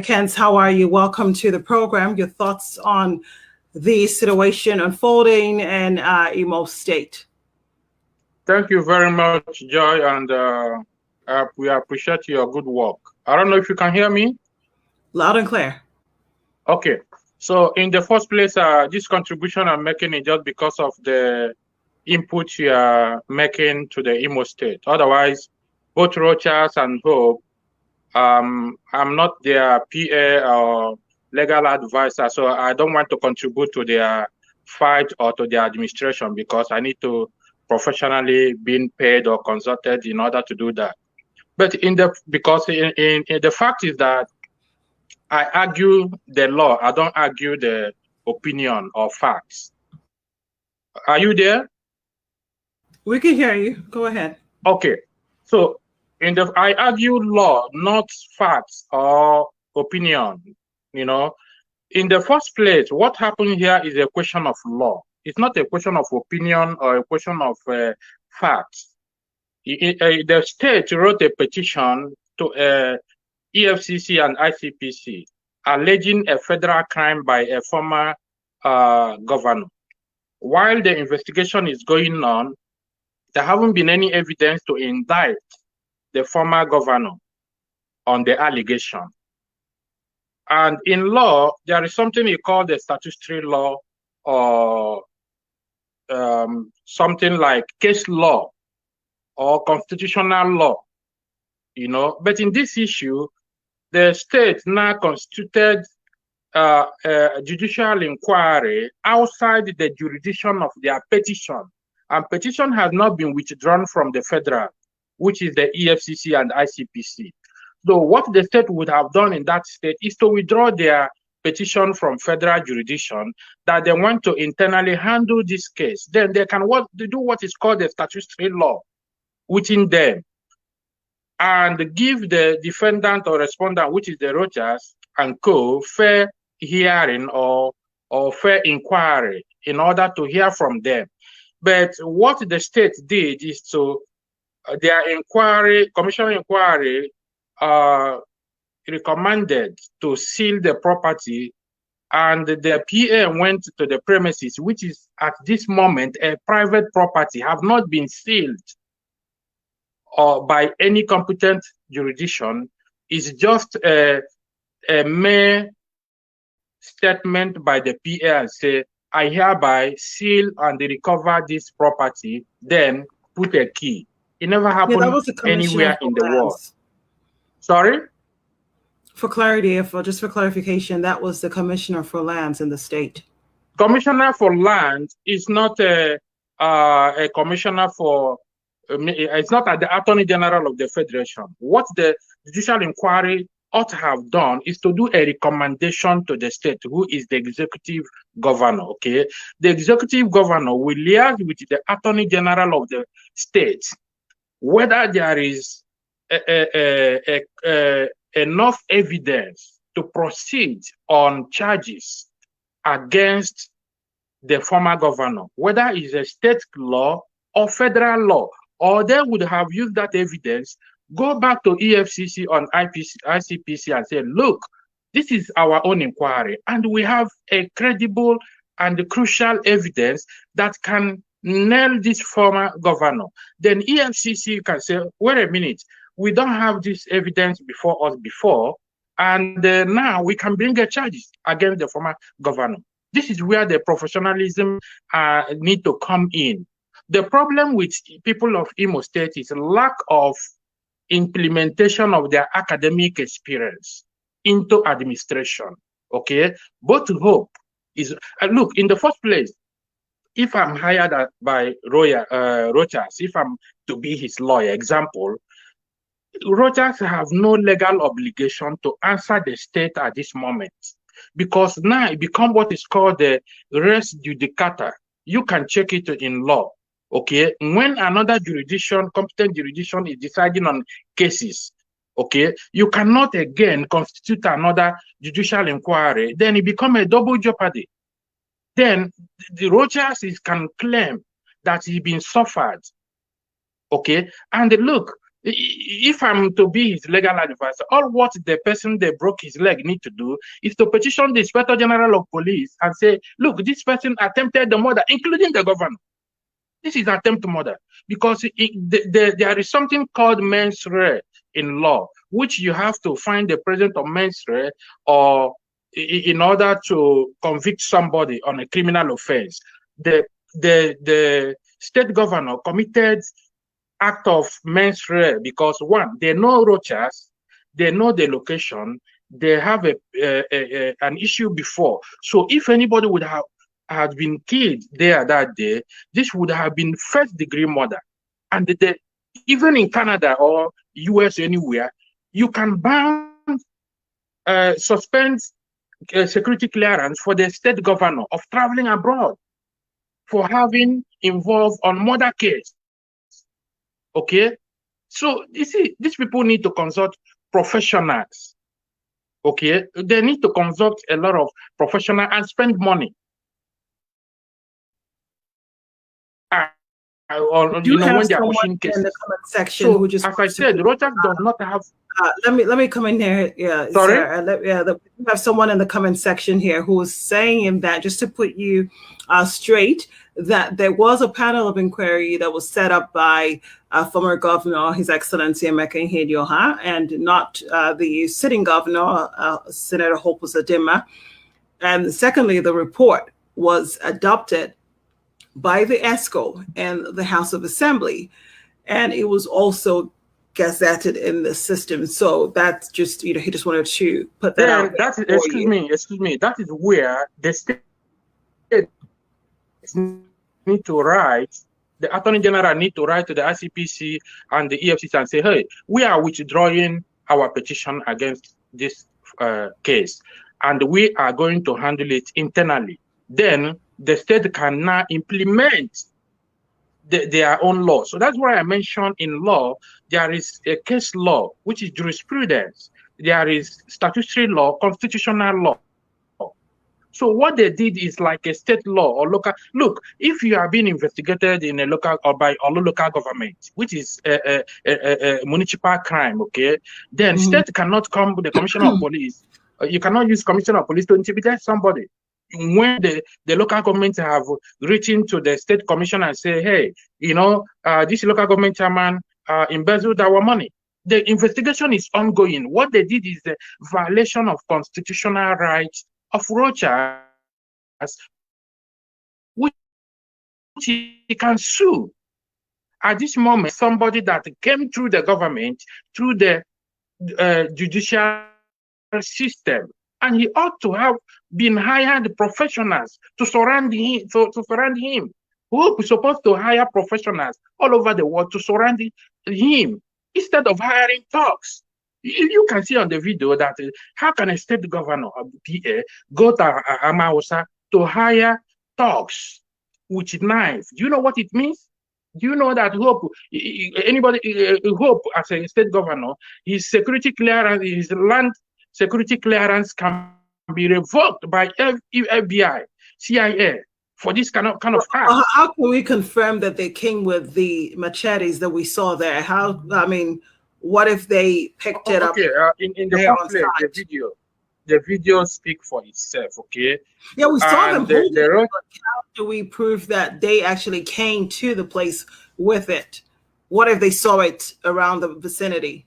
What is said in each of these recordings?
Kent, how are you? Welcome to the program. Your thoughts on the situation unfolding in Imo State. Thank you very much, Joy, and we appreciate your good work. I don't know if you can hear me. Loud and clear. Okay. So in the first place, this contribution I'm making is just because of the input you are making to the Imo State. Otherwise, both Rochas and Hope, I'm not their PA or legal advisor, so I don't want to contribute to their fight or to their administration because I need to professionally being paid or consulted in order to do that. But because the fact is that I argue the law, I don't argue the opinion or facts. Are you there? We can hear you. Go ahead. Okay. So I argue law, not facts or opinion. In the first place, what happened here is a question of law. It's not a question of opinion or a question of facts. The state wrote a petition to EFCC and ICPC alleging a federal crime by a former governor. While the investigation is going on, there haven't been any evidence to indict the former governor on the allegation. And in law, there is something you call the statutory law or something like case law or constitutional law, But in this issue, the state now constituted a judicial inquiry outside the jurisdiction of their petition. And petition has not been withdrawn from the federal, which is the EFCC and ICPC. So what the state would have done in that state is to withdraw their petition from federal jurisdiction that they want to internally handle this case. Then they can do what is called the statutory law within them and give the defendant or respondent, which is the Rochas and co, fair hearing or fair inquiry in order to hear from them. But what the state did is to their inquiry, commission inquiry, recommended to seal the property, and the PA went to the premises, which is at this moment a private property, have not been sealed or by any competent jurisdiction. Is just a mere statement by the PA and say, I hereby seal and recover this property, then put a key. It never happened anywhere in the world. Sorry? For clarity, just for clarification, that was the Commissioner for Lands in the state. Commissioner for Land is not a commissioner for, it's not at the Attorney General of the Federation. What the judicial inquiry ought to have done is to do a recommendation to the state, who is the executive governor, okay? The executive governor will liaise with the Attorney General of the state, whether there is enough evidence to proceed on charges against the former governor, whether it's a state law or federal law, or they would have used that evidence, go back to EFCC on ICPC and say, look, this is our own inquiry, and we have a credible and crucial evidence that can nail this former governor. Then EFCC can say, wait a minute, we don't have this evidence before us before, and now we can bring a charges against the former governor. This is where the professionalism need to come in. The problem with people of Imo State is lack of implementation of their academic experience into administration, okay? But hope is, look, in the first place, if I'm hired by Rochas, if I'm to be his lawyer, example, Rochas have no legal obligation to answer the state at this moment, because now it becomes what is called the res judicata. You can check it in law, okay? When another jurisdiction, competent jurisdiction, is deciding on cases, okay, you cannot again constitute another judicial inquiry. Then it becomes a double jeopardy. Then the Rochas can claim that he's been suffered, okay? And look, If I'm to be his legal advisor, all what the person that broke his leg need to do is to petition the Inspector General of Police and say, look, this person attempted the murder, including the governor. This is attempt murder, because there is something called mens rea in law, which you have to find the presence of mens rea or in order to convict somebody on a criminal offense. The state governor committed act of mens rea because, one, they know Rochas, they know the location, they have an issue before. So if anybody would have had been killed there that day, this would have been first-degree murder. And even in Canada or US, anywhere, you can ban, suspend security clearance for the state governor of traveling abroad for having involved on murder case. Okay, so you see, these people need to consult professionals. Okay, they need to consult a lot of professionals and spend money. When they are pushing cases. In the comment section, so, as I said, Rochas does not have. Let me come in here. Yeah, sorry. We have someone in the comment section here who is saying that, just to put you straight, that there was a panel of inquiry that was set up by former governor, His Excellency Emeka Ihedioha, and not the sitting governor, Senator Hope Uzodinma. And secondly, the report was adopted by the ESCO and the House of Assembly, and it was also gazetted in the system. So that's just, he just wanted to put that out. That is, excuse me. That is where the state need to write. The Attorney General need to write to the ICPC and the EFCC and say, hey, we are withdrawing our petition against this case, and we are going to handle it internally. Then the state can now implement their own law. So that's why I mentioned in law, there is a case law, which is jurisprudence. There is statutory law, constitutional law. So what they did is like a state law or local. Look, if you are being investigated in a local or by a local government, which is a municipal crime, okay, then state cannot come with the commissioner of police. You cannot use commissioner of police to intimidate somebody. When the local government have written to the state commissioner and say, hey, this local government chairman embezzled our money, the investigation is ongoing. What they did is the violation of constitutional rights of Rochas, which he can sue. At this moment, somebody that came through the government, through the judicial system, and he ought to have been hired professionals to surround him. Who is supposed to hire professionals all over the world to surround him instead of hiring thugs? You can see on the video that how can a state governor or PA go to Amausa to hire thugs with knives? Do you know what it means? Do you know that Hope as a state governor, his security clearance, his land security clearance can be revoked by FBI, CIA for this kind of act. How can we confirm that they came with the machetes that we saw there? What if they picked it up? Okay, in the pamphlet, the video speak for itself. Okay. Yeah, we saw them. How do we prove that they actually came to the place with it? What if they saw it around the vicinity?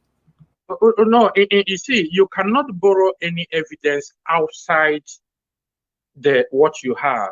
No, you see, you cannot borrow any evidence outside what you have.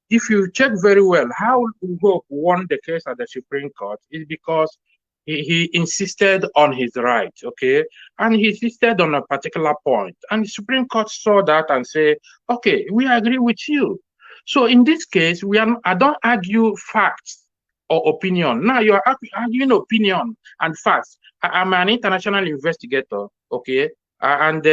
If you check very well, how Hope won the case at the Supreme Court is because he insisted on his right, okay? And he insisted on a particular point. And the Supreme Court saw that and said, okay, we agree with you. So in this case, I don't argue facts or opinion. Now you are arguing opinion and facts. I'm an international investigator, okay? And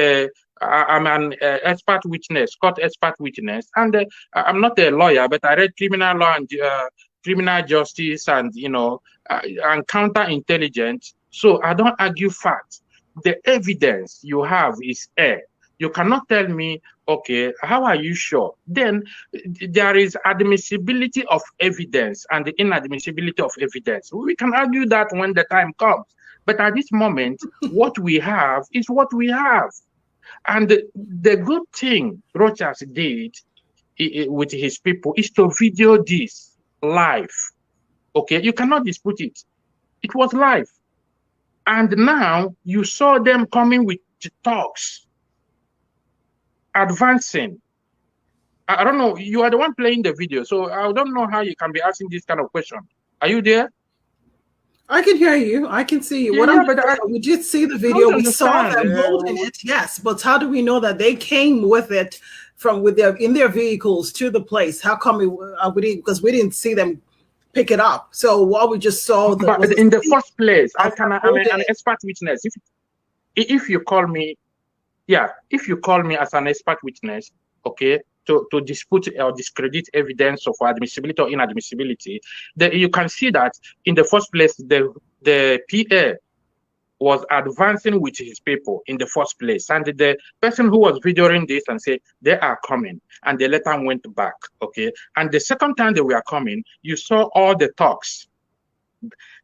I'm an expert witness, court expert witness. And I'm not a lawyer, but I read criminal law and criminal justice and, and counterintelligence. So I don't argue facts. The evidence you have is air. You cannot tell me, okay, how are you sure? Then there is admissibility of evidence and the inadmissibility of evidence. We can argue that when the time comes. But at this moment, what we have is what we have. And the good thing Rochas did with his people is to video this live. Okay, you cannot dispute it. It was live. And now you saw them coming with talks, advancing. I don't know, you are the one playing the video, so I don't know how you can be asking this kind of question. Are you there? I can hear you. I can see you. We did see the video. We saw them holding it. Yes, but how do we know that they came with it in their vehicles to the place? How come because we didn't see them pick it up? So what we just saw. But in the first place, I'm an expert witness. If you call me, if you call me as an expert witness, okay, to dispute or discredit evidence of admissibility or inadmissibility, you can see that in the first place, the PA was advancing with his people in the first place. And the person who was videoing this and said, they are coming. And they later went back, okay? And the second time they were coming, you saw all the talks.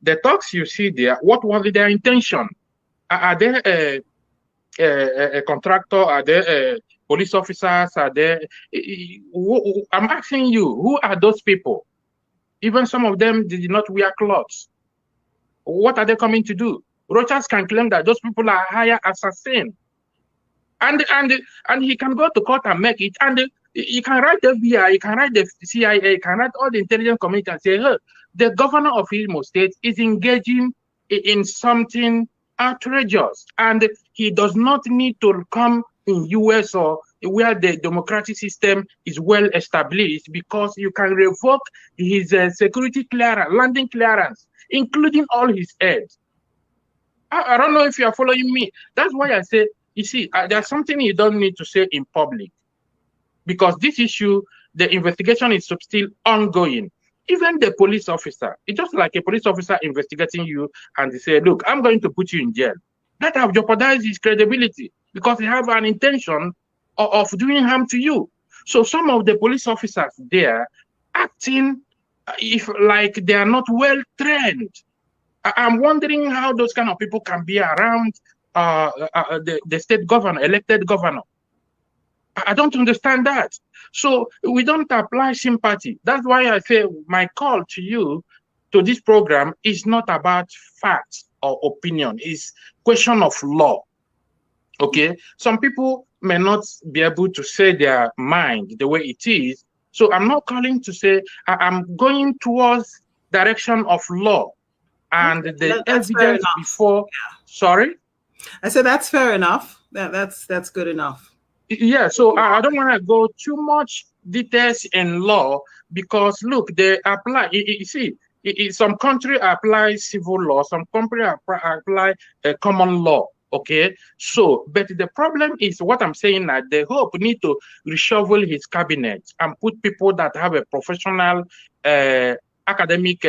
The talks you see there, what was their intention? Are they a contractor? Are they police officers? Are they? I'm asking you, who are those people? Even some of them did not wear clothes. What are they coming to do? Rochas can claim that those people are higher assassins, and he can go to court and make it. And he can write the FBI, he can write the CIA, he can write all the intelligence community and say, hey, the governor of Imo State is engaging in something outrageous, and he does not need to come in US or where the democratic system is well established, because you can revoke his security clearance, landing clearance, including all his aides. I don't know if you are following me. That's why I say, you see, there's something you don't need to say in public, because this issue, the investigation is still ongoing. Even the police officer, it's just like a police officer investigating you and they say, look, I'm going to put you in jail. That have jeopardized his credibility because they have an intention of doing harm to you. So some of the police officers there acting like they are not well trained. I'm wondering how those kind of people can be around the state governor, elected governor. I don't understand that. So we don't apply sympathy. That's why I say my call to you, to this program, is not about facts or opinion. It's question of law. Okay? Some people may not be able to say their mind the way it is. So I'm not calling to say I'm going towards direction of law and the evidence before. Yeah. Sorry? I said that's fair enough. That's good enough. Yeah, so I don't want to go too much details in law, because look, they apply. You see, some country apply civil law, some country apply common law. Okay, so but the problem is what I'm saying, that the Hope need to reshuffle his cabinet and put people that have a professional academic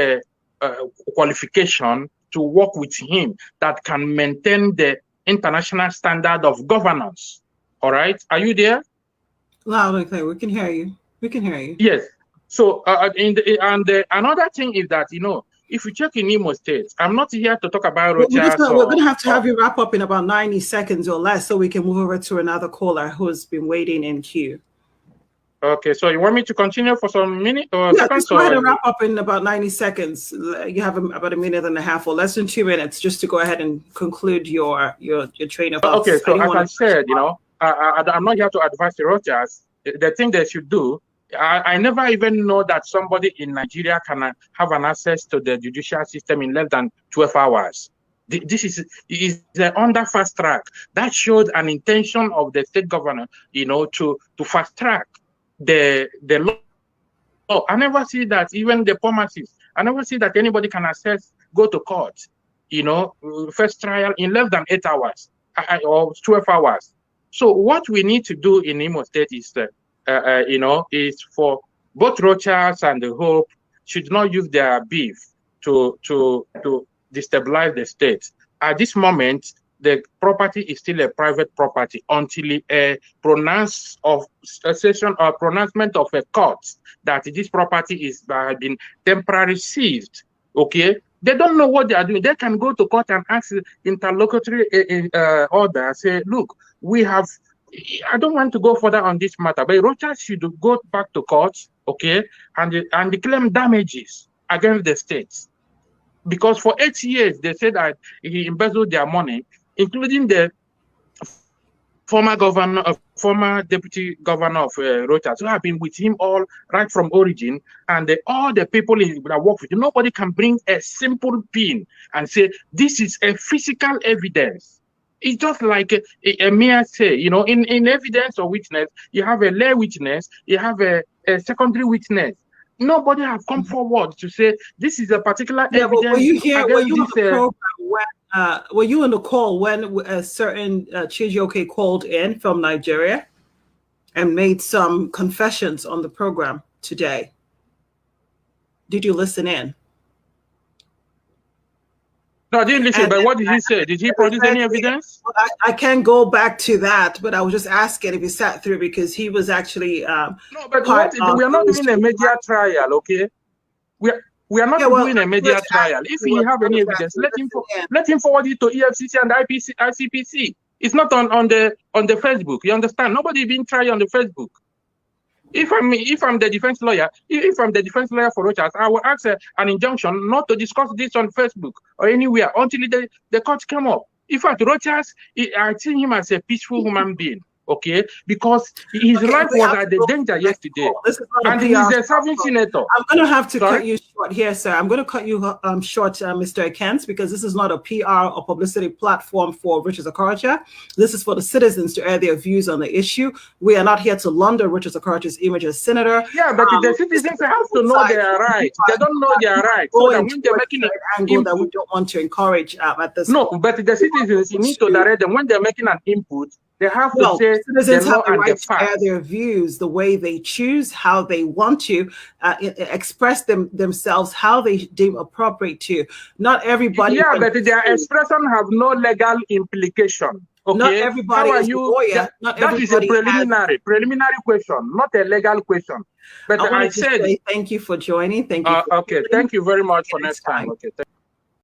qualification to work with him, that can maintain the international standard of governance. All right, are you there? Loud and clear. We can hear you. We can hear you. Yes. So another thing is that, you know, if you check in Imo State, I'm not here to talk about Rochas. We're going to have you wrap up in about 90 seconds or less, so we can move over to another caller who's been waiting in queue. Okay, so you want me to continue for some minutes or seconds? Just go ahead and wrap up in about 90 seconds. You have about a minute and a half or less than 2 minutes just to go ahead and conclude your train of thought. Okay, so as I said, you know, I'm not here to advise the Rochas. The thing they should do, I never even know that somebody in Nigeria can have an access to the judicial system in less than 12 hours. This is under fast track. That showed an intention of the state governor, you know, to fast track the law. I never see that, even the pharmacists. I never see that anybody can go to court, you know, first trial in less than 8 hours or 12 hours. So what we need to do in Imo State is, you know, is for both Rochas and the Hope should not use their beef to destabilize the state. At this moment, the property is still a private property until a pronouncement of a court that this property is been temporarily seized. Okay, they don't know what they are doing. They can go to court and ask interlocutory order. Say, look, we have. I don't want to go further on this matter, but Rochas should go back to court, okay, and claim damages against the states. Because for 8 years, they said that he embezzled their money, including the former deputy governor of Rochas, who have been with him all right from origin, and all the people that work with him. Nobody can bring a simple pin and say, this is a physical evidence. It's just like a mere say, you know, in evidence or witness, you have a lay witness, you have a secondary witness. Nobody have come forward to say this is a particular evidence. Were you here? Were you on the program when? Were you on the call when a certain Chijioke called in from Nigeria and made some confessions on the program today? Did you listen in? No, I didn't listen, but what did he say? Did he produce any evidence? I can't go back to that, but I was just asking if he sat through, because he was actually no, but we are not doing a media trial, okay? We are not doing a media trial. If he have any evidence, let him forward it to EFCC and ICPC. It's not on the Facebook. You understand? Nobody being tried on the Facebook. If I'm the defense lawyer, for Rochas, I will ask an injunction not to discuss this on Facebook or anywhere until the court come up. In fact, Rochas, I see him as a peaceful human being, okay? Because his life was at the danger yesterday. And he's a serving senator. I'm going to have to cut you short here, sir. I'm going to cut you short, Mr. Ekens, because this is not a PR or publicity platform for Rochas Okorocha. This is for the citizens to air their views on the issue. We are not here to launder Rochas Okorocha's image as senator. Yeah, but the citizens have to know their rights. They don't know their rights. So that when they're making an angle that we don't want to encourage at this point. But the citizens, you need to direct them when they're making an input. They have to say citizens have the right to air their views the way they choose, how they want to express themselves, how they deem appropriate to. Not everybody. Yeah, but their expression have no legal implication. Okay? Not everybody is a lawyer. That is a preliminary question, not a legal question. But I said, thank you for joining. Thank you. Okay, thank you very much for next time. Okay.